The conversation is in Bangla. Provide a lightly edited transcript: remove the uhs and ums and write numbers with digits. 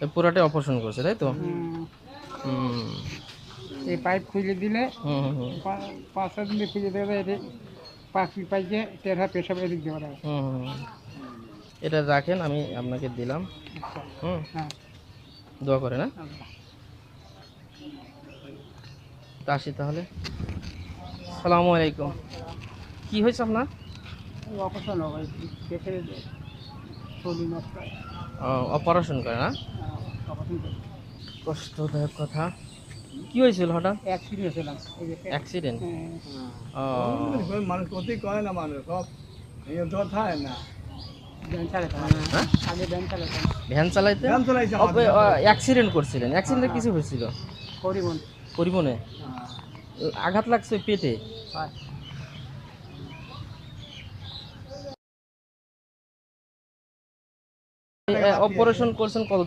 এই পুরাটাই অপারেশন করছে তাই তো? হুম এই পাইপ খুলে দিলে হুম হুম 5-7 দিন খুলে দেবে, এটা পাখি পাইছে টেরা পেশাব এদিক দিয়ে ওরা। হুম হুম। এটা রাখেন, আমি আপনাকে দিলাম। আচ্ছা, হুম, হ্যাঁ, দোয়া করে না। আল্লাহ। তা আসি তাহলে। সালামু আলাইকুম। কি হয়েছে আপনার? অপারেশন হবে, পেটের শরীর নষ্ট হয়, অপারেশন করে না? অপারেশন করে। কষ্টদায়ক কথা। কি হয়েছিল হঠাৎ? অ্যাক্সিডেন্ট হয়েছিলাম এই যে অ্যাক্সিডেন্ট? মানুষ ক্ষতি করে না, মানুষ সব এই তো থাকে না। ব্যান চালাতাম হ্যাঁ, আগে, ব্যান চালাতাম ভ্যান চালাইতে? জ্যাম চলাইছে আমাদের, জ্যাম চলাইছে। অ্যাক্সিডেন্ট করছিলেন? অ্যাক্সিডেন্টে কিছু হয়েছিল? পরিবহন। পরিবহনে আঘাত লাগছে পেটে? হয়। অপারেশন করছেন কতদিন?